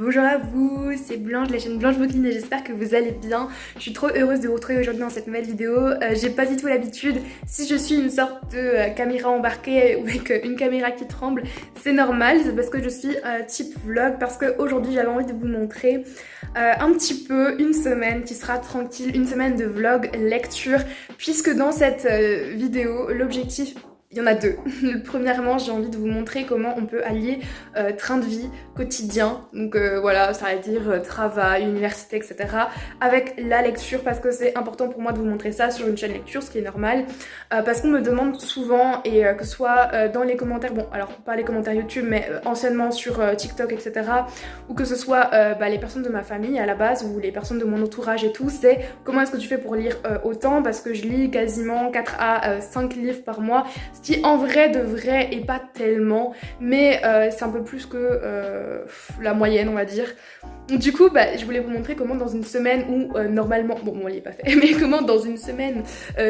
Bonjour à vous, c'est Blanche de la chaîne Blanche Booking et j'espère que vous allez bien. Je suis trop heureuse de vous retrouver aujourd'hui dans cette nouvelle vidéo. J'ai pas du tout l'habitude, si je suis une sorte de caméra embarquée ou avec une caméra qui tremble, c'est normal, c'est parce que je suis type vlog, parce qu'aujourd'hui j'avais envie de vous montrer un petit peu une semaine qui sera tranquille, une semaine de vlog lecture, puisque dans cette vidéo, l'objectif... Il y en a deux. Premièrement, j'ai envie de vous montrer comment on peut allier train de vie, quotidien, donc voilà, ça veut dire travail, université, etc. avec la lecture, parce que c'est important pour moi de vous montrer ça sur une chaîne lecture, ce qui est normal, parce qu'on me demande souvent, et que ce soit dans les commentaires, bon alors pas les commentaires YouTube, mais anciennement sur TikTok, etc. ou que ce soit les personnes de ma famille à la base, ou les personnes de mon entourage et tout, c'est comment est-ce que tu fais pour lire autant, parce que je lis quasiment 4 à 5 livres par mois, qui en vrai de vrai est pas tellement, mais c'est un peu plus que la moyenne, on va dire. Du coup je voulais vous montrer comment dans une semaine où normalement, bon moi il est pas fait, mais comment dans une semaine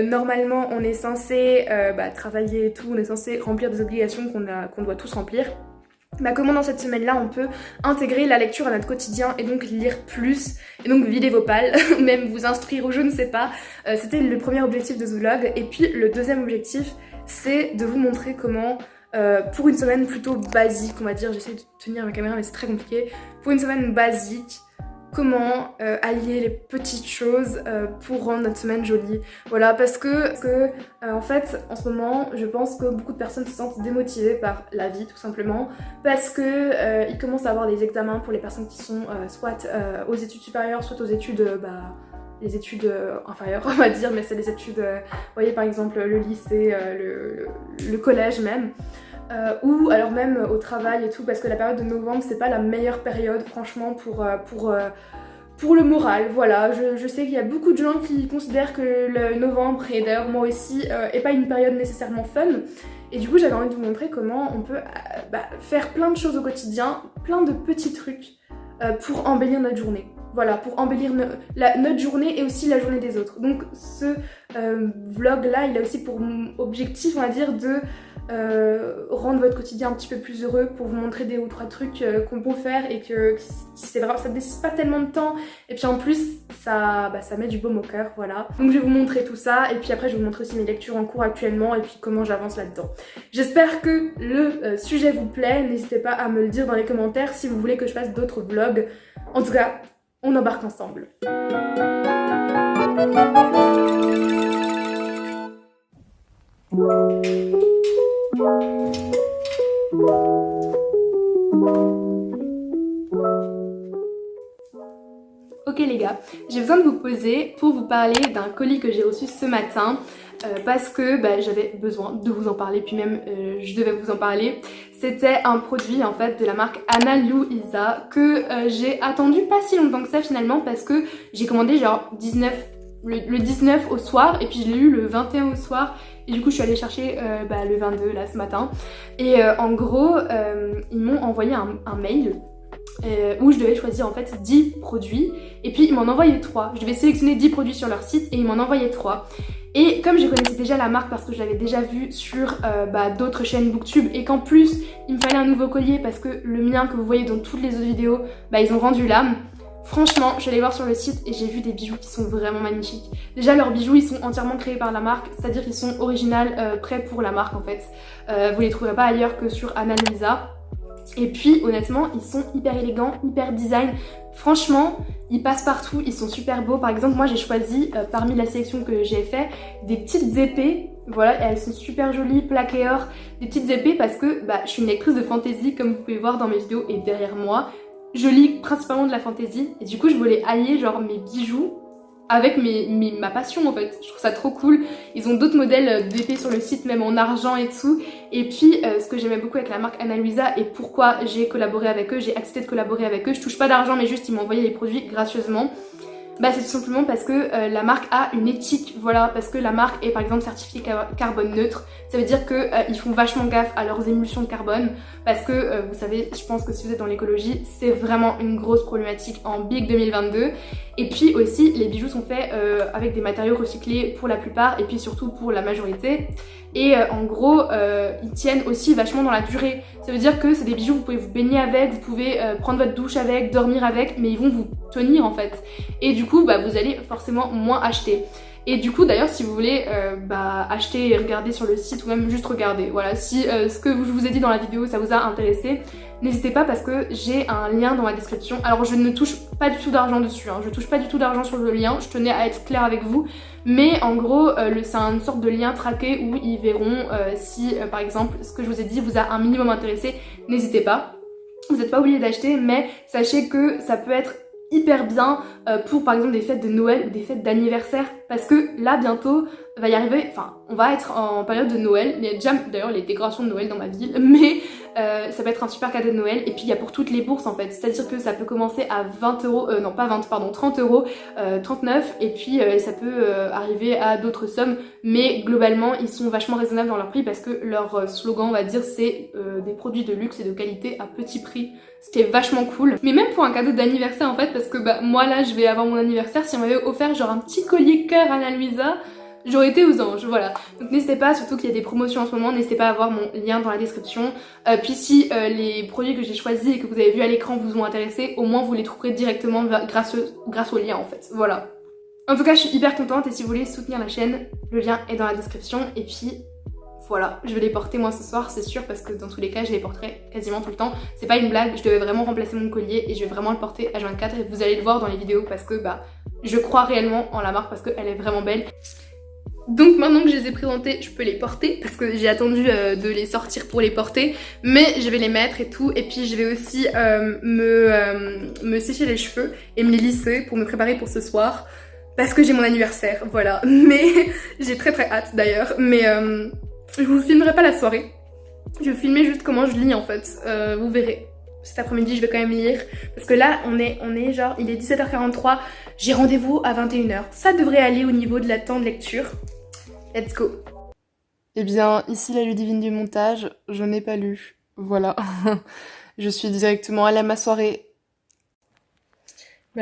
normalement on est censé travailler et tout, on est censé remplir des obligations qu'on doit tous remplir. Comment dans cette semaine-là, on peut intégrer la lecture à notre quotidien et donc lire plus, et donc vider vos pales, même vous instruire ou je ne sais pas. C'était le premier objectif de ce vlog. Et puis le deuxième objectif, c'est de vous montrer comment, pour une semaine plutôt basique, on va dire, j'essaie de tenir ma caméra mais c'est très compliqué, pour une semaine basique, comment allier les petites choses pour rendre notre semaine jolie. Voilà, parce que en fait, en ce moment, je pense que beaucoup de personnes se sentent démotivées par la vie, tout simplement, parce que ils commencent à avoir des examens pour les personnes qui sont soit aux études supérieures, soit aux études... les études inférieures, on va dire, mais c'est les études, vous voyez par exemple le lycée, le collège même, ou alors même au travail et tout, parce que la période de novembre c'est pas la meilleure période franchement pour le moral. Voilà, je sais qu'il y a beaucoup de gens qui considèrent que le novembre, et d'ailleurs moi aussi, est pas une période nécessairement fun. Et du coup j'avais envie de vous montrer comment on peut faire plein de choses au quotidien, plein de petits trucs pour embellir notre journée. Voilà, pour embellir notre journée et aussi la journée des autres. Donc ce vlog là, il a aussi pour objectif, on va dire, de rendre votre quotidien un petit peu plus heureux, pour vous montrer des ou trois trucs qu'on peut faire et que c'est vraiment, ça ne nécessite pas tellement de temps, et puis en plus ça met du baume au cœur, voilà. Donc je vais vous montrer tout ça, et puis après je vais vous montrer aussi mes lectures en cours actuellement et puis comment j'avance là-dedans. J'espère que le sujet vous plaît, n'hésitez pas à me le dire dans les commentaires si vous voulez que je fasse d'autres vlogs. En tout cas, on embarque ensemble. Ok les gars, j'ai besoin de vous poser pour vous parler d'un colis que j'ai reçu ce matin, parce que j'avais besoin de vous en parler, puis même je devais vous en parler. C'était un produit en fait de la marque Ana Luisa que j'ai attendu pas si longtemps que ça finalement, parce que j'ai commandé genre le 19 au soir, et puis je l'ai eu le 21 au soir, et du coup je suis allée chercher le 22 là ce matin, et en gros ils m'ont envoyé un mail où je devais choisir en fait 10 produits, et puis ils m'en envoyaient 3. Je devais sélectionner 10 produits sur leur site et ils m'en envoyaient 3. Et comme je connaissais déjà la marque parce que je l'avais déjà vue sur d'autres chaînes booktube, et qu'en plus il me fallait un nouveau collier parce que le mien que vous voyez dans toutes les autres vidéos, ils ont rendu l'âme. Franchement, je suis allée voir sur le site et j'ai vu des bijoux qui sont vraiment magnifiques. Déjà leurs bijoux ils sont entièrement créés par la marque, c'est-à-dire qu'ils sont originales, prêts pour la marque en fait. Vous les trouverez pas ailleurs que sur Ana Luisa. Et puis honnêtement ils sont hyper élégants, hyper design, franchement ils passent partout, ils sont super beaux. Par exemple moi j'ai choisi parmi la sélection que j'ai fait des petites épées, voilà, elles sont super jolies, plaquées or, des petites épées, parce que je suis une lectrice de fantasy comme vous pouvez voir dans mes vidéos, et derrière moi je lis principalement de la fantasy, et du coup je voulais allier genre mes bijoux avec ma passion en fait. Je trouve ça trop cool. Ils ont d'autres modèles d'épées sur le site, même en argent et tout. Et puis ce que j'aimais beaucoup avec la marque Ana Luisa, et pourquoi j'ai collaboré avec eux, j'ai accepté de collaborer avec eux, je touche pas d'argent mais juste ils m'ont envoyé les produits gracieusement. C'est tout simplement parce que la marque a une éthique, voilà, parce que la marque est par exemple certifiée carbone neutre. Ça veut dire qu'ils font vachement gaffe à leurs émulsions de carbone, parce que vous savez, je pense que si vous êtes dans l'écologie, c'est vraiment une grosse problématique en Big 2022. Et puis aussi, les bijoux sont faits avec des matériaux recyclés pour la plupart, et puis surtout pour la majorité. et en gros ils tiennent aussi vachement dans la durée. Ça veut dire que c'est des bijoux, vous pouvez vous baigner avec, vous pouvez prendre votre douche avec, dormir avec, mais ils vont vous tenir en fait. Et du coup vous allez forcément moins acheter. Et du coup d'ailleurs si vous voulez acheter et regarder sur le site ou même juste regarder, voilà, si ce que je vous ai dit dans la vidéo ça vous a intéressé, n'hésitez pas parce que j'ai un lien dans la description. Alors je ne touche pas du tout d'argent dessus, hein. Je touche pas du tout d'argent sur le lien, je tenais à être claire avec vous. Mais en gros c'est une sorte de lien traqué où ils verront si par exemple ce que je vous ai dit vous a un minimum intéressé, n'hésitez pas. Vous n'êtes pas obligé d'acheter, mais sachez que ça peut être hyper bien pour par exemple des fêtes de Noël ou des fêtes d'anniversaire, parce que là bientôt va y arriver, enfin on va être en période de Noël, il y a déjà d'ailleurs les décorations de Noël dans ma ville, mais ça peut être un super cadeau de Noël. Et puis il y a pour toutes les bourses en fait, c'est à dire que ça peut commencer à 20 euros, non pas 20 pardon, 30 euros, 39, et puis ça peut arriver à d'autres sommes, mais globalement ils sont vachement raisonnables dans leur prix parce que leur slogan on va dire c'est des produits de luxe et de qualité à petit prix, ce qui est vachement cool. Mais même pour un cadeau d'anniversaire en fait, parce que moi là je vais avoir mon anniversaire, si on m'avait offert genre un petit collier cœur Anna Luisa, j'aurais été aux anges, voilà. Donc n'hésitez pas, surtout qu'il y a des promotions en ce moment, n'hésitez pas à voir mon lien dans la description. Puis si les produits que j'ai choisis et que vous avez vus à l'écran vous ont intéressé, au moins vous les trouverez directement grâce au lien en fait, voilà. En tout cas je suis hyper contente et si vous voulez soutenir la chaîne, le lien est dans la description. Et puis voilà, je vais les porter moi ce soir, c'est sûr, parce que dans tous les cas je les porterai quasiment tout le temps. C'est pas une blague, je devais vraiment remplacer mon collier et je vais vraiment le porter H24 et vous allez le voir dans les vidéos parce que je crois réellement en la marque parce qu'elle est vraiment belle. Donc maintenant que je les ai présentés, je peux les porter parce que j'ai attendu de les sortir pour les porter, mais je vais les mettre et tout. Et puis je vais aussi me sécher les cheveux et me les lisser pour me préparer pour ce soir parce que j'ai mon anniversaire, voilà. Mais j'ai très hâte d'ailleurs, mais je vous filmerai pas la soirée, je vais vous filmer juste comment je lis en fait, vous verrez. Cet après-midi je vais quand même lire parce que là on est genre il est 17h43, j'ai rendez-vous à 21h, ça devrait aller au niveau de la temps de lecture. Let's go. Eh bien ici la Ludivine du montage, je n'ai pas lu, voilà. Je suis directement allée à ma soirée.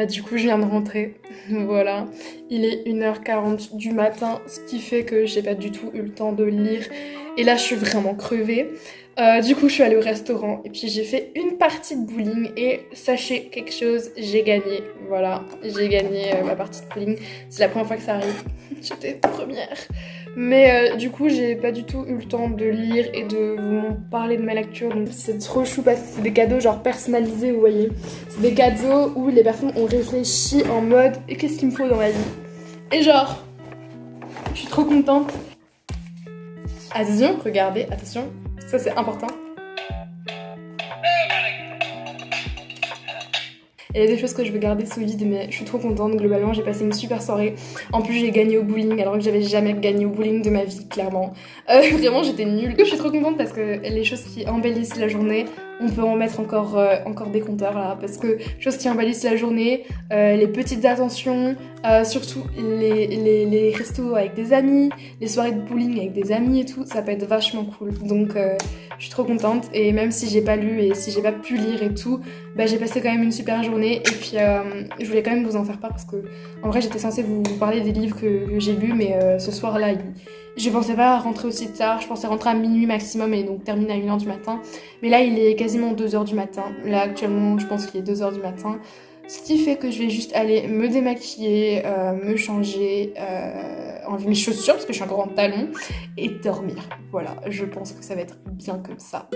Du coup je viens de rentrer, voilà, il est 1h40 du matin, ce qui fait que j'ai pas du tout eu le temps de lire et là je suis vraiment crevée. Du coup je suis allée au restaurant et puis j'ai fait une partie de bowling et sachez quelque chose, j'ai gagné, voilà, j'ai gagné ma partie de bowling, c'est la première fois que ça arrive, j'étais première. Mais du coup j'ai pas du tout eu le temps de lire et de vous parler de ma lecture, donc c'est trop chou parce que c'est des cadeaux genre personnalisés, vous voyez. C'est des cadeaux où les personnes ont réfléchi en mode et qu'est-ce qu'il me faut dans ma vie. Et genre, je suis trop contente. Attention, regardez, attention, ça c'est important. Il y a des choses que je veux garder sous vide, mais je suis trop contente. Globalement, j'ai passé une super soirée. En plus, j'ai gagné au bowling, alors que j'avais jamais gagné au bowling de ma vie, clairement. Vraiment, j'étais nulle. Je suis trop contente parce que les choses qui embellissent la journée, on peut en mettre encore des compteurs là. Parce que choses qui embellissent la journée, les petites attentions, surtout les restos avec des amis, les soirées de bowling avec des amis et tout, ça peut être vachement cool. Donc, je suis trop contente. Et même si j'ai pas lu et si j'ai pas pu lire et tout, j'ai passé quand même une super journée. Et puis je voulais quand même vous en faire part parce que en vrai j'étais censée vous parler des livres que j'ai lus, mais ce soir là je pensais pas rentrer aussi tard, je pensais rentrer à minuit maximum et donc terminer à 1h du matin, mais là il est quasiment 2h du matin, là actuellement je pense qu'il est 2h du matin, ce qui fait que je vais juste aller me démaquiller, me changer, enlever mes chaussures parce que je suis encore en talons et dormir. Voilà, je pense que ça va être bien comme ça.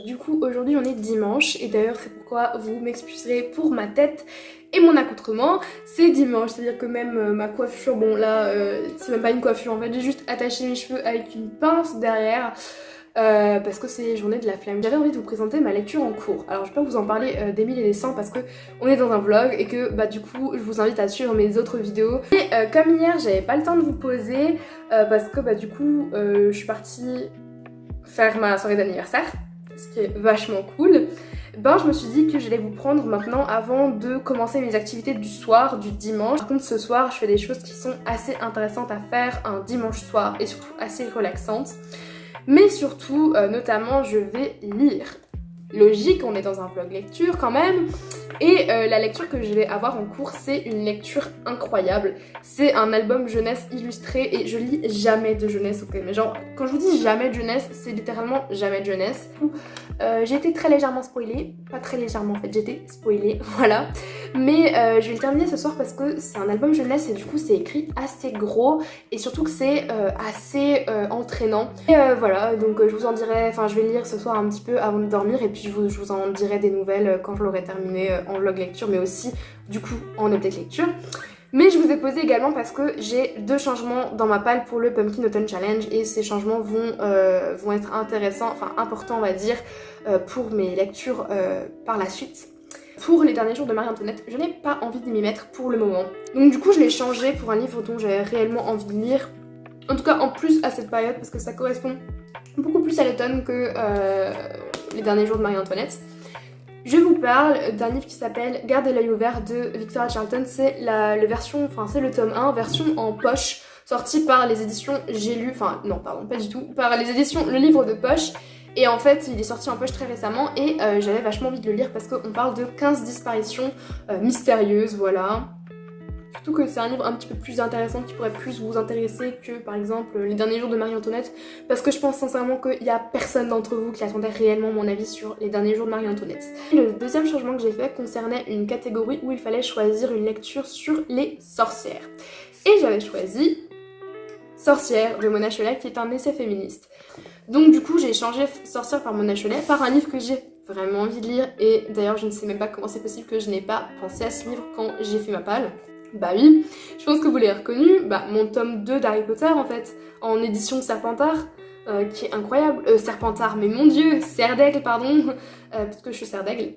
Du coup aujourd'hui on est dimanche et d'ailleurs c'est pourquoi vous m'excuserez pour ma tête et mon accoutrement. C'est dimanche, c'est-à-dire que même ma coiffure, bon là c'est même pas une coiffure en fait, j'ai juste attaché mes cheveux avec une pince derrière parce que c'est journée de la flemme. J'avais envie de vous présenter ma lecture en cours. Alors je vais pas vous en parler d'Émile et les 100 parce que on est dans un vlog et que bah du coup je vous invite à suivre mes autres vidéos. Et comme hier j'avais pas le temps de vous poser parce que bah du coup je suis partie faire ma soirée d'anniversaire, ce qui est vachement cool. Ben je me suis dit que j'allais vous prendre maintenant avant de commencer mes activités du soir, du dimanche. Par contre ce soir je fais des choses qui sont assez intéressantes à faire un dimanche soir et surtout assez relaxantes. Mais surtout, notamment je vais lire. Logique, on est dans un vlog lecture quand même. Et la lecture que je vais avoir en cours, c'est une lecture incroyable. C'est un album jeunesse illustré et je lis jamais de jeunesse, ok. Mais genre, quand je vous dis jamais de jeunesse, c'est littéralement jamais de jeunesse. J'ai été très légèrement spoilée. Pas très légèrement en fait, j'ai été spoilée, voilà. Mais je vais le terminer ce soir parce que c'est un album jeunesse et du coup c'est écrit assez gros. Et surtout que c'est assez entraînant. Et voilà, donc je vous en dirai, enfin je vais lire ce soir un petit peu avant de dormir. Et puis je vous en dirai des nouvelles quand je l'aurai terminé en vlog lecture, mais aussi du coup en update lecture. Mais je vous ai posé également parce que j'ai 2 changements dans ma palle pour le Pumpkin Autumn Challenge et ces changements vont être intéressants, enfin importants on va dire, pour mes lectures par la suite. Pour les derniers jours de Marie-Antoinette, je n'ai pas envie de m'y mettre pour le moment. Donc du coup je l'ai changé pour un livre dont j'avais réellement envie de lire. En tout cas en plus à cette période parce que ça correspond beaucoup plus à l'automne que les derniers jours de Marie-Antoinette. Je vous parle d'un livre qui s'appelle Gardez l'œil ouvert de Victoria Charlton. C'est c'est le tome 1, version en poche, sorti par les éditions J'ai lu, enfin non pardon pas du tout, par les éditions Le Livre de Poche. Et en fait il est sorti en poche très récemment et j'avais vachement envie de le lire parce qu'on parle de 15 disparitions mystérieuses, voilà. Surtout que c'est un livre un petit peu plus intéressant qui pourrait plus vous intéresser que par exemple Les Derniers Jours de Marie-Antoinette, parce que je pense sincèrement qu'il n'y a personne d'entre vous qui attendait réellement mon avis sur Les Derniers Jours de Marie-Antoinette. Le deuxième changement que j'ai fait concernait une catégorie où il fallait choisir une lecture sur les sorcières. Et j'avais choisi Sorcière de Mona Chollet qui est un essai féministe. Donc du coup j'ai changé Sorcière par Mona Chollet par un livre que j'ai vraiment envie de lire et d'ailleurs je ne sais même pas comment c'est possible que je n'ai pas pensé à ce livre quand j'ai fait ma palle. Bah oui, je pense que vous l'avez reconnu, bah mon tome 2 d'Harry Potter en fait, en édition Serpentard, qui est incroyable. Serpentard, mais mon dieu, Serre d'Aigle, pardon, parce que je suis Serre d'Aigle.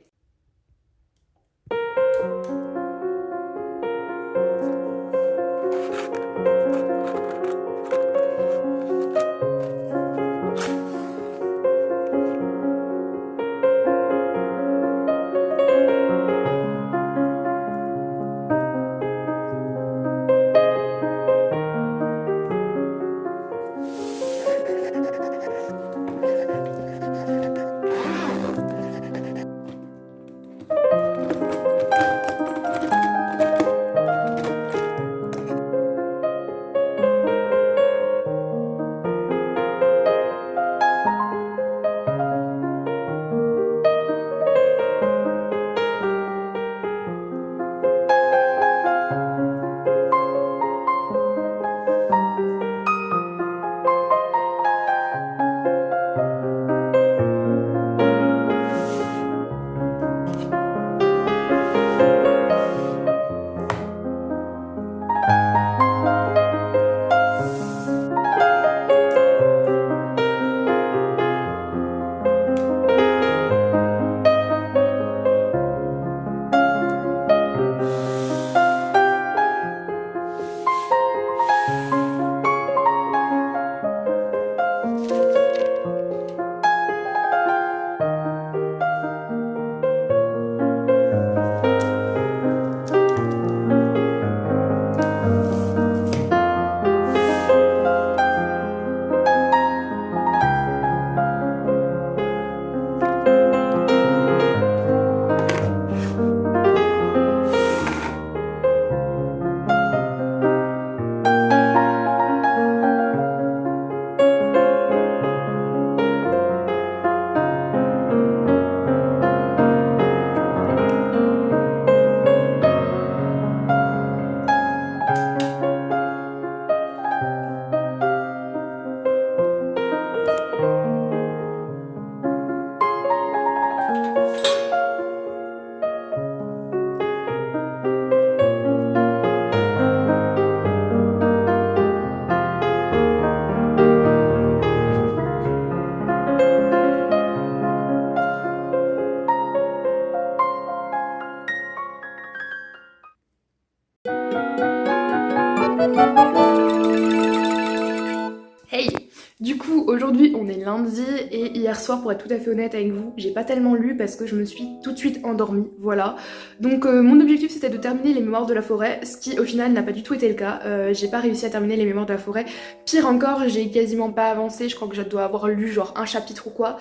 lundi et hier soir pour être tout à fait honnête avec vous, j'ai pas tellement lu parce que je me suis tout de suite endormie, voilà. Donc mon objectif c'était de terminer les mémoires de la forêt, ce qui au final n'a pas du tout été le cas. J'ai pas réussi à terminer les mémoires de la forêt. Pire encore, j'ai quasiment pas avancé, je crois que je dois avoir lu genre un chapitre ou quoi.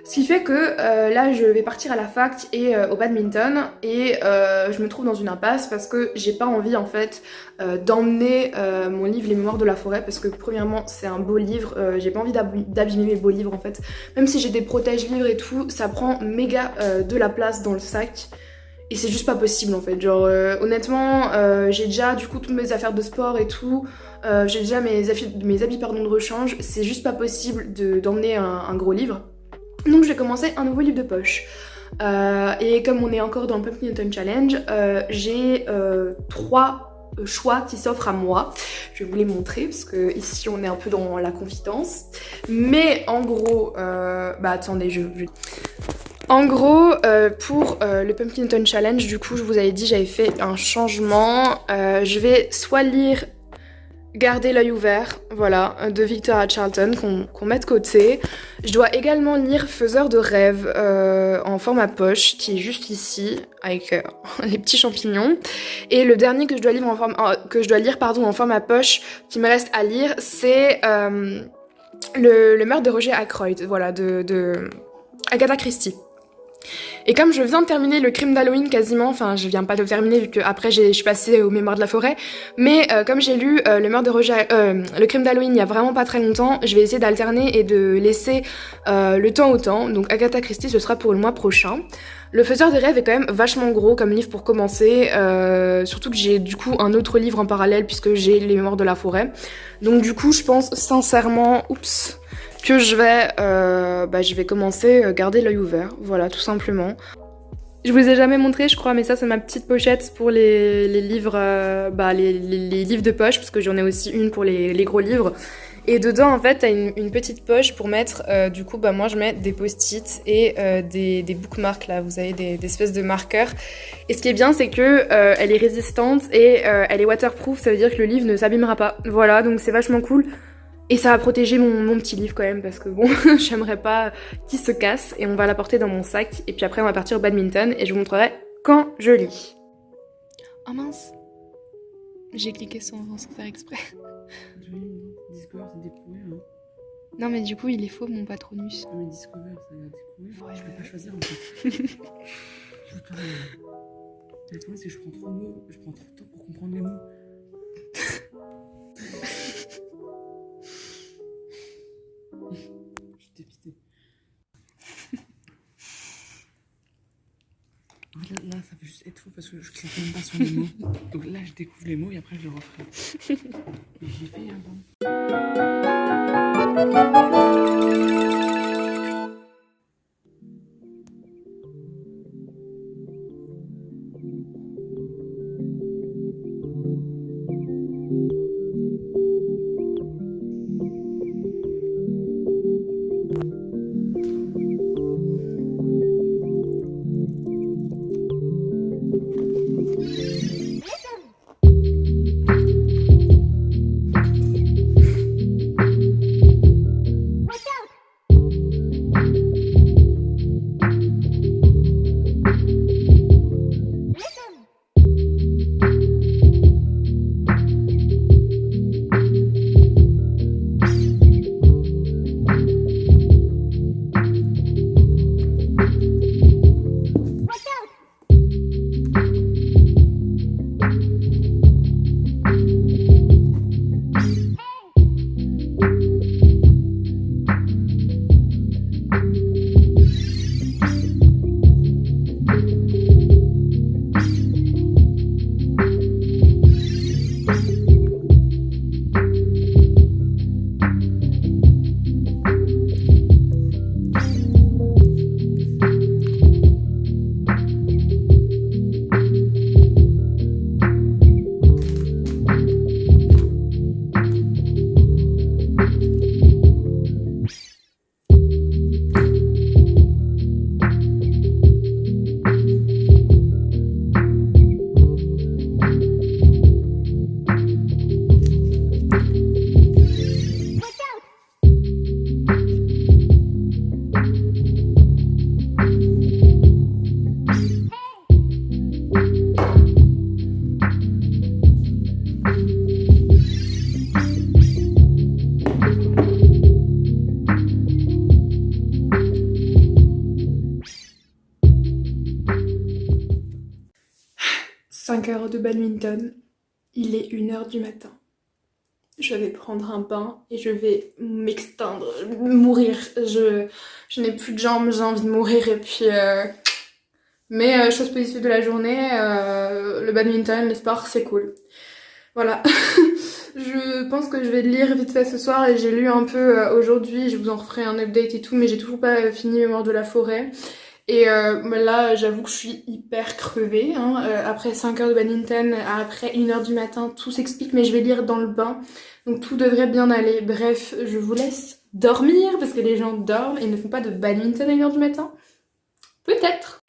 Ce qui fait que là je vais partir à la fac et au badminton et je me trouve dans une impasse parce que j'ai pas envie en fait d'emmener mon livre Les Mémoires de la Forêt parce que premièrement c'est un beau livre, j'ai pas envie d'abîmer mes beaux livres en fait. Même si j'ai des protège-livres et tout, ça prend méga de la place dans le sac. Et c'est juste pas possible en fait, genre honnêtement j'ai déjà du coup toutes mes affaires de sport et tout, j'ai déjà mes habits pardon, de rechange, c'est juste pas possible d'emmener un gros livre. Donc j'ai commencé un nouveau livre de poche. Et comme on est encore dans le Pumpkin Challenge, j'ai 3 choix qui s'offrent à moi. Je vais vous les montrer parce que ici on est un peu dans la confidence. Mais en gros, attendez, En gros, pour le Pumpkin Challenge, du coup je vous avais dit j'avais fait un changement. Je vais soit lire Garder l'œil ouvert, voilà, de Victoria Charlton qu'on met de côté. Je dois également lire Faiseur de rêves en format poche, qui est juste ici, avec les petits champignons. Et le dernier que je dois lire en format poche, qui me reste à lire, c'est le meurtre de Roger Ackroyd, voilà, de Agatha Christie. Et comme je viens de terminer le crime d'Halloween quasiment, enfin je viens pas de le terminer vu que après je suis passée aux mémoires de la forêt, mais comme j'ai lu le crime d'Halloween il y a vraiment pas très longtemps, je vais essayer d'alterner et de laisser le temps au temps, donc Agatha Christie ce sera pour le mois prochain. Le Faiseur des rêves est quand même vachement gros comme livre pour commencer, surtout que j'ai du coup un autre livre en parallèle puisque j'ai les mémoires de la forêt. Donc du coup je pense sincèrement, que je vais commencer Garder l'œil ouvert, voilà tout simplement. Je vous ai jamais montré je crois, mais ça c'est ma petite pochette pour les livres, les livres de poche, parce que j'en ai aussi une pour les gros livres. Et dedans en fait t'as une petite poche pour mettre, du coup moi je mets des post-it et des bookmarks là, vous avez des espèces de marqueurs. Et ce qui est bien c'est que elle est résistante et elle est waterproof, ça veut dire que le livre ne s'abîmera pas. Voilà, donc c'est vachement cool. Et ça va protéger mon petit livre quand même parce que bon, j'aimerais pas qu'il se casse et on va l'apporter dans mon sac et puis après on va partir au badminton et je vous montrerai quand je lis. Oh mince, j'ai cliqué sans faire exprès. Discover c'est découvrir hein. Non mais du coup il est faux mon patronus. Non mais Discover ça va découvrir, ouais, je peux pas choisir en fait. Je peux pas... Le problème c'est que je prends trop de temps pour comprendre les mots. Je suis dépité. Là, ça fait juste être fou parce que je clique même pas sur les mots. Donc là, je découvre les mots et après, je les referai. Et j'y fait un bon. 5 heures de badminton. Il est 1 heure du matin. Je vais prendre un bain et je vais m'exteindre, mourir. Je n'ai plus de jambes, j'ai envie de mourir et puis... Mais chose positive de la journée, le badminton, le sport, c'est cool. Voilà. Je pense que je vais lire vite fait ce soir et j'ai lu un peu aujourd'hui, je vous en referai un update et tout, mais j'ai toujours pas fini Mémoire de la forêt. Et là, j'avoue que je suis hyper crevée. Hein. Après 5 heures de badminton, après 1 heure du matin, tout s'explique, mais je vais lire dans le bain. Donc tout devrait bien aller. Bref, je vous laisse dormir parce que les gens dorment et ne font pas de badminton à 1 heure du matin. Peut-être.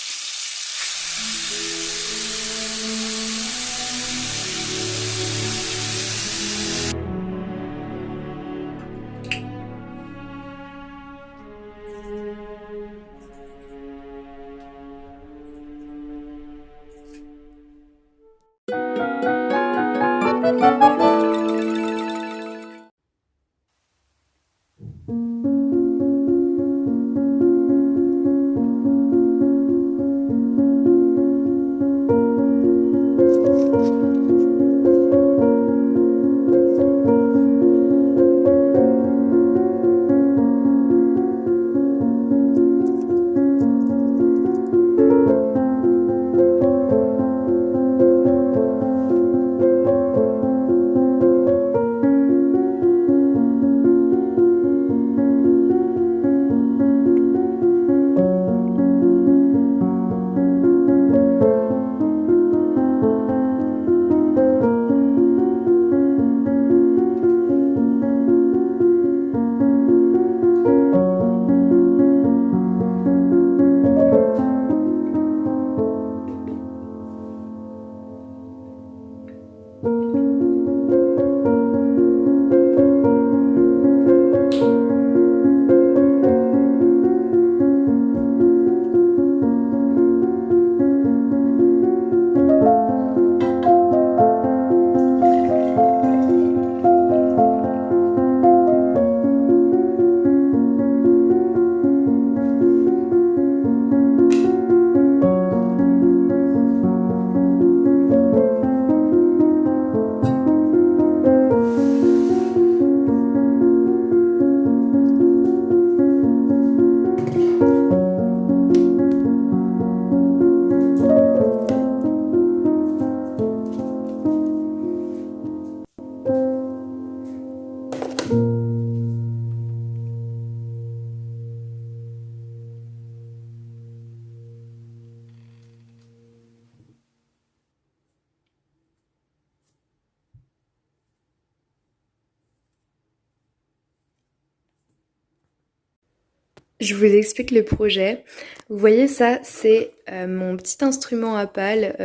Je vous explique le projet. Vous voyez ça, c'est mon petit instrument à pal,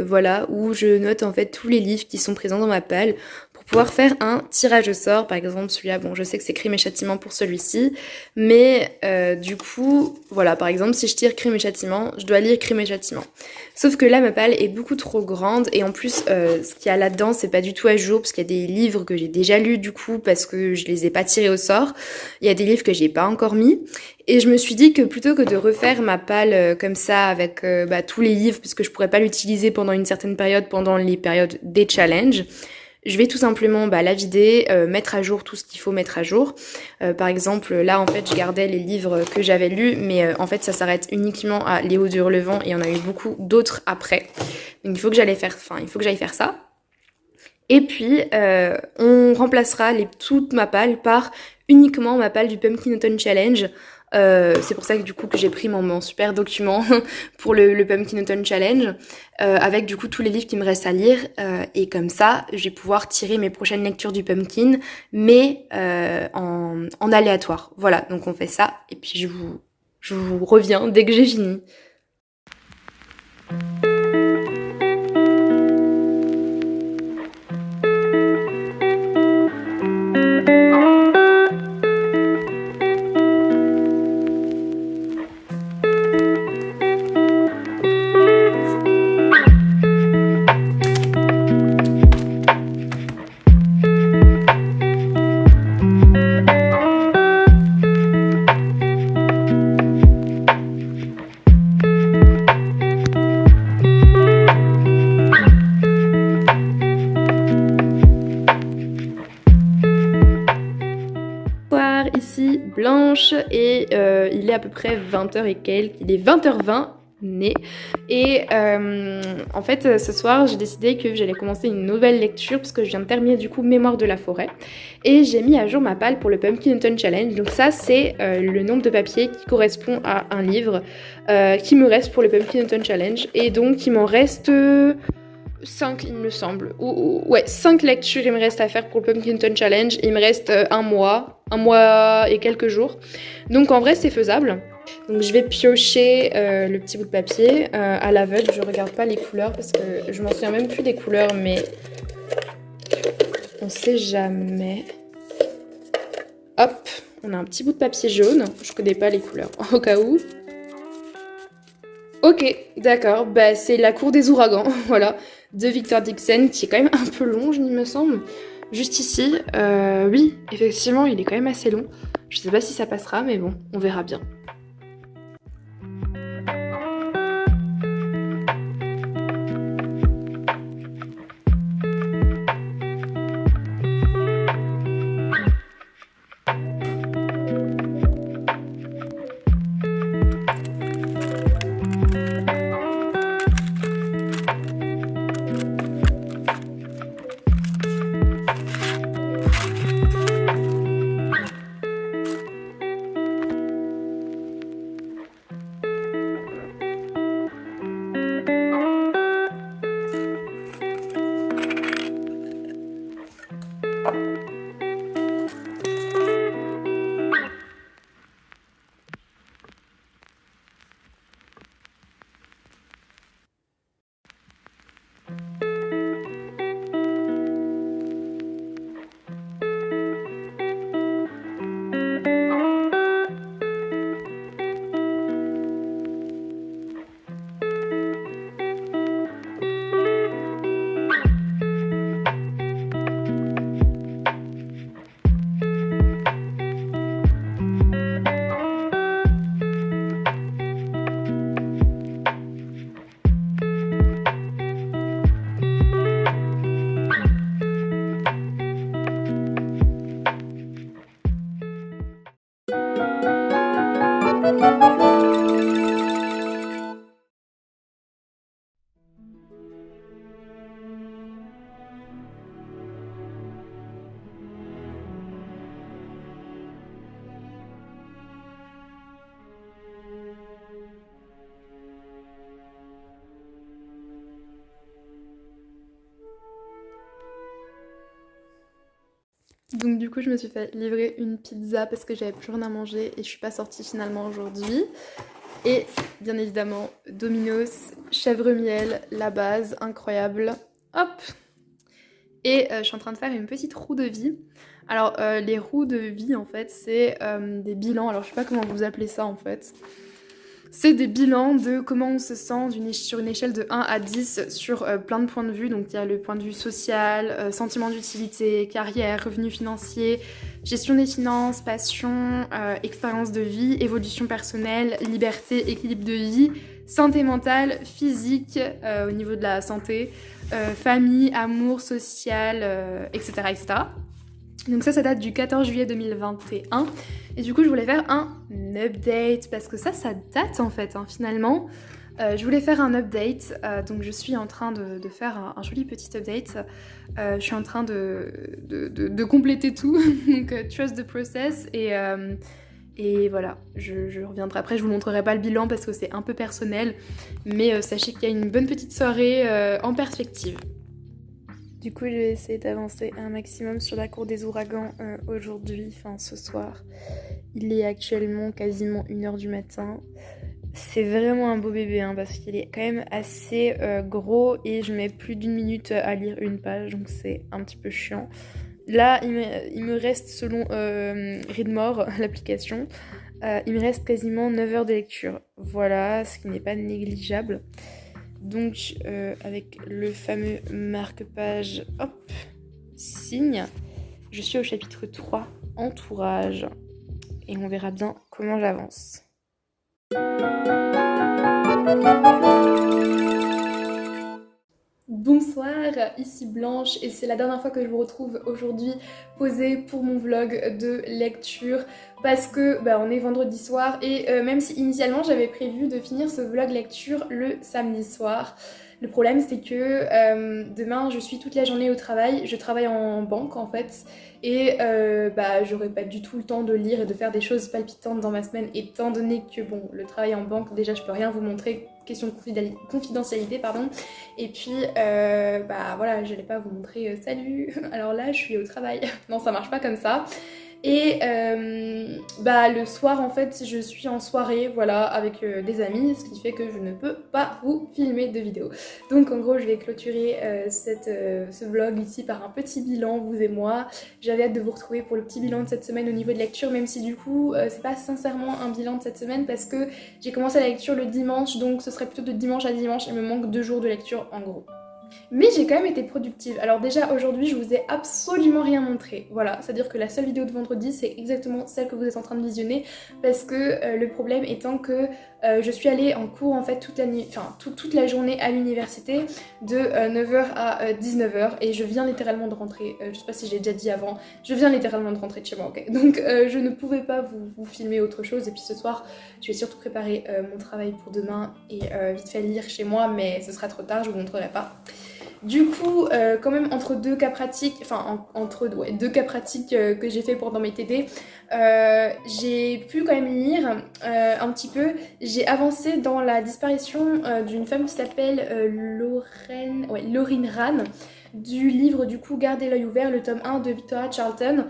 voilà, où je note en fait tous les livres qui sont présents dans ma palle pour pouvoir faire un tirage au sort. Par exemple, celui-là, bon, je sais que c'est Crime et Châtiment pour celui-ci, mais du coup, voilà, par exemple, si je tire Crime et Châtiment, je dois lire Crime et Châtiment. Sauf que là, ma palle est beaucoup trop grande et en plus, ce qu'il y a là-dedans, c'est pas du tout à jour parce qu'il y a des livres que j'ai déjà lus du coup parce que je les ai pas tirés au sort. Il y a des livres que j'ai pas encore mis. Et je me suis dit que plutôt que de refaire ma palle comme ça avec tous les livres, parce que je pourrais pas l'utiliser pendant une certaine période, pendant les périodes des challenges, je vais tout simplement la vider, mettre à jour tout ce qu'il faut mettre à jour. Par exemple, là en fait je gardais les livres que j'avais lus, mais en fait ça s'arrête uniquement à Léo de Hurlevent et il y en a eu beaucoup d'autres après. Donc il faut que j'aille faire ça. Et puis on remplacera toute ma palle par uniquement ma palle du Pumpkin Autumn Challenge. C'est pour ça que du coup que j'ai pris mon super document pour le Pumpkin Autumn Challenge avec du coup tous les livres qui me restent à lire et comme ça je vais pouvoir tirer mes prochaines lectures du Pumpkin mais en aléatoire. Voilà, donc on fait ça et puis je vous reviens dès que j'ai fini. dimanche et il est à peu près 20h et quelques, il est 20h20 né. Et en fait ce soir j'ai décidé que j'allais commencer une nouvelle lecture parce que je viens de terminer du coup Mémoire de la forêt et j'ai mis à jour ma palle pour le Pumpkinton Challenge. Donc ça c'est le nombre de papiers qui correspond à un livre qui me reste pour le Pumpkinton Challenge et donc il m'en reste 5 il me semble, ouais 5 lectures il me reste à faire pour le Pumpkinton Challenge. Il me reste un mois et quelques jours, donc en vrai c'est faisable. Donc je vais piocher le petit bout de papier à l'aveugle, je regarde pas les couleurs parce que je m'en souviens même plus des couleurs, mais on sait jamais. Hop, on a un petit bout de papier jaune, je connais pas les couleurs au cas où. Ok, d'accord, bah c'est La Cour des ouragans, voilà, de Victor Dixon, qui est quand même un peu long, il me semble. Juste ici, oui, effectivement, il est quand même assez long. Je sais pas si ça passera, mais bon, on verra bien. Donc du coup je me suis fait livrer une pizza parce que j'avais plus rien à manger et je suis pas sortie finalement aujourd'hui. Et bien évidemment Domino's, chèvre miel, la base, incroyable. Hop. Et je suis en train de faire une petite roue de vie. Alors les roues de vie en fait c'est des bilans, alors je sais pas comment vous appelez ça en fait. C'est des bilans de comment on se sent sur une échelle de 1 à 10 sur plein de points de vue. Donc il y a le point de vue social, sentiment d'utilité, carrière, revenus financiers, gestion des finances, passion, expérience de vie, évolution personnelle, liberté, équilibre de vie, santé mentale, physique au niveau de la santé, famille, amour, social, etc., etc. Donc ça date du 14 juillet 2021. Et du coup, je voulais faire un update parce que ça date en fait, hein, finalement. Je voulais faire un update, donc je suis en train de faire un joli petit update. Je suis en train de compléter tout, donc trust the process. Et voilà, je reviendrai après, je vous montrerai pas le bilan parce que c'est un peu personnel. Mais sachez qu'il y a une bonne petite soirée en perspective. Du coup, je vais essayer d'avancer un maximum sur La Cour des ouragans aujourd'hui, enfin ce soir. Il est actuellement quasiment 1h du matin. C'est vraiment un beau bébé hein, parce qu'il est quand même assez gros et je mets plus d'1 minute à lire une page, donc c'est un petit peu chiant. Là, il me reste, selon Readmore, l'application, il me reste quasiment 9 heures de lecture. Voilà, ce qui n'est pas négligeable. Donc avec le fameux marque-page, hop, signe, je suis au chapitre 3, entourage, et on verra bien comment j'avance. Bonsoir, ici Blanche et c'est la dernière fois que je vous retrouve aujourd'hui posée pour mon vlog de lecture parce que on est vendredi soir et même si initialement j'avais prévu de finir ce vlog lecture le samedi soir, le problème c'est que demain je suis toute la journée au travail, je travaille en banque en fait et j'aurai pas du tout le temps de lire et de faire des choses palpitantes dans ma semaine étant donné que bon le travail en banque déjà je peux rien vous montrer, question de confidentialité pardon. Et puis, voilà, je n'allais pas vous montrer salut, alors là, je suis au travail. Non, ça marche pas comme ça. Et le soir, en fait, je suis en soirée, voilà, avec des amis, ce qui fait que je ne peux pas vous filmer de vidéo. Donc, en gros, je vais clôturer ce vlog ici par un petit bilan, vous et moi. J'avais hâte de vous retrouver pour le petit bilan de cette semaine au niveau de lecture, même si du coup, c'est pas sincèrement un bilan de cette semaine parce que j'ai commencé la lecture le dimanche, donc ce serait plutôt de dimanche à dimanche. Il me manque 2 jours de lecture en gros. Mais j'ai quand même été productive. Alors déjà aujourd'hui je vous ai absolument rien montré. Voilà, c'est-à-dire que la seule vidéo de vendredi c'est exactement celle que vous êtes en train de visionner parce que le problème étant que je suis allée en cours en fait toute la journée à l'université de 9h à 19h et je viens littéralement de rentrer, je sais pas si j'ai déjà dit avant, je viens littéralement de rentrer de chez moi, ok. Donc je ne pouvais pas vous filmer autre chose et puis ce soir je vais surtout préparer mon travail pour demain et vite fait lire chez moi mais ce sera trop tard, je vous montrerai pas. Du coup, quand même entre deux cas pratiques, deux cas pratiques que j'ai fait pendant mes TD, j'ai pu quand même lire un petit peu. J'ai avancé dans la disparition d'une femme qui s'appelle Lauryn Rann, du livre du coup Gardez l'œil ouvert, le tome 1 de Victoria Charlton,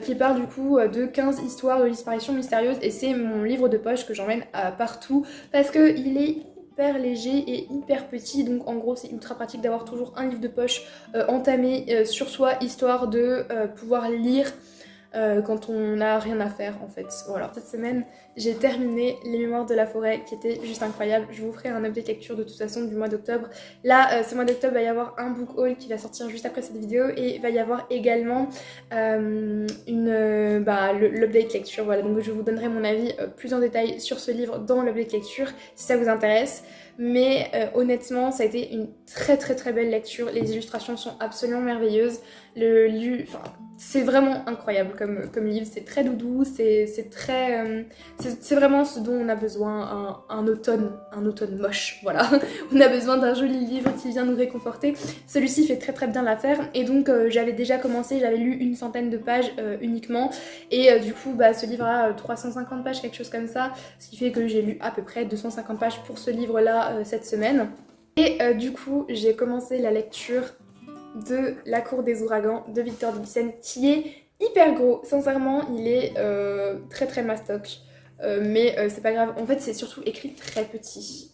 qui parle du coup de 15 histoires de disparition mystérieuse et c'est mon livre de poche que j'emmène partout parce qu'il est hyper léger et hyper petit, donc en gros c'est ultra pratique d'avoir toujours un livre de poche entamé sur soi, histoire de pouvoir lire quand on n'a rien à faire en fait. Voilà. Cette semaine j'ai terminé Les Mémoires de la Forêt qui était juste incroyable. Je vous ferai un update lecture de toute façon du mois d'octobre. Là ce mois d'octobre va y avoir un book haul qui va sortir juste après cette vidéo et il va y avoir également l'update lecture. Voilà, donc je vous donnerai mon avis plus en détail sur ce livre dans l'update lecture si ça vous intéresse. Mais honnêtement ça a été une très belle lecture, les illustrations sont absolument merveilleuses, c'est vraiment incroyable comme livre, c'est très doudou, c'est vraiment ce dont on a besoin, un automne moche, voilà. On a besoin d'un joli livre qui vient nous réconforter. Celui-ci fait très bien l'affaire et donc j'avais déjà commencé, j'avais lu une centaine de pages uniquement et du coup ce livre a 350 pages, quelque chose comme ça, ce qui fait que j'ai lu à peu près 250 pages pour ce livre-là cette semaine. Et du coup j'ai commencé la lecture de La Cour des Ouragans de Victor Dixon qui est hyper gros, sincèrement il est très mastoc. Mais c'est pas grave, en fait c'est surtout écrit très petit,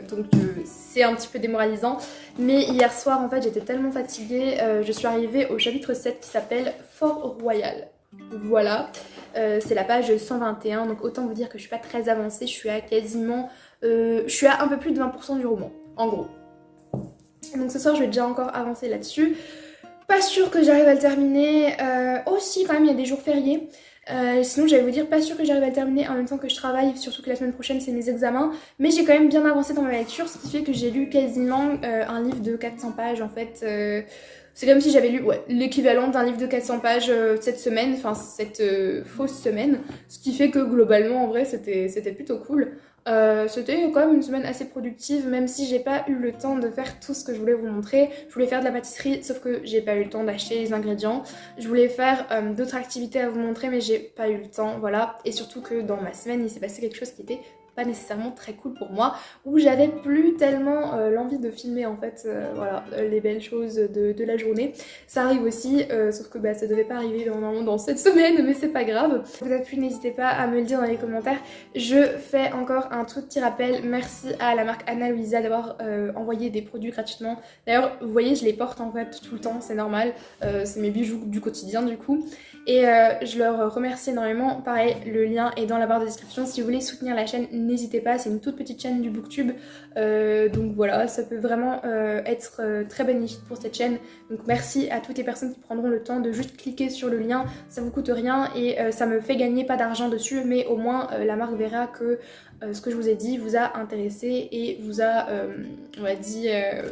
donc c'est un petit peu démoralisant. Mais hier soir en fait j'étais tellement fatiguée, je suis arrivée au chapitre 7 qui s'appelle Fort Royal. Voilà, c'est la page 121, donc autant vous dire que je suis pas très avancée, je suis à quasiment, je suis à un peu plus de 20% du roman, en gros. Donc ce soir je vais déjà encore avancer là-dessus. Pas sûre que j'arrive à le terminer, aussi quand même il y a des jours fériés. Sinon j'allais vous dire pas sûre que j'arrive à le terminer en même temps que je travaille, surtout que la semaine prochaine c'est mes examens, mais j'ai quand même bien avancé dans ma lecture, ce qui fait que j'ai lu quasiment un livre de 400 pages en fait. C'est comme si j'avais lu l'équivalent d'un livre de 400 pages cette semaine, enfin cette fausse semaine, ce qui fait que globalement en vrai c'était plutôt cool. C'était quand même une semaine assez productive, même si j'ai pas eu le temps de faire tout ce que je voulais vous montrer. Je voulais faire de la pâtisserie, sauf que j'ai pas eu le temps d'acheter les ingrédients. Je voulais faire d'autres activités à vous montrer, mais j'ai pas eu le temps, voilà. Et surtout que dans ma semaine, il s'est passé quelque chose qui était pas nécessairement très cool pour moi, où j'avais plus tellement l'envie de filmer en fait, voilà, les belles choses de la journée. Ça arrive aussi, sauf que ça devait pas arriver normalement dans cette semaine, mais c'est pas grave. Vous avez pu, n'hésitez pas à me le dire dans les commentaires. Je fais encore un tout petit rappel, merci à la marque Anna Luisa d'avoir envoyé des produits gratuitement. D'ailleurs, vous voyez, je les porte en fait tout le temps, c'est normal, c'est mes bijoux du quotidien du coup. Et je leur remercie énormément. Pareil, le lien est dans la barre de description. Si vous voulez soutenir la chaîne, n'hésitez pas. C'est une toute petite chaîne du booktube. Donc voilà, ça peut vraiment être très bénéfique pour cette chaîne. Donc merci à toutes les personnes qui prendront le temps de juste cliquer sur le lien. Ça vous coûte rien et ça me fait gagner pas d'argent dessus. Mais au moins, la marque verra que ce que je vous ai dit vous a intéressé et vous a, on va dire...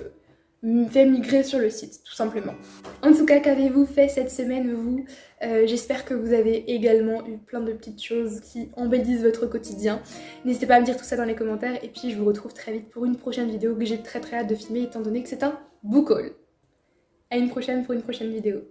fait migrer sur le site, tout simplement. En tout cas, qu'avez-vous fait cette semaine, vous? J'espère que vous avez également eu plein de petites choses qui embellissent votre quotidien. N'hésitez pas à me dire tout ça dans les commentaires et puis je vous retrouve très vite pour une prochaine vidéo que j'ai très hâte de filmer étant donné que c'est un book haul. À une prochaine pour une prochaine vidéo.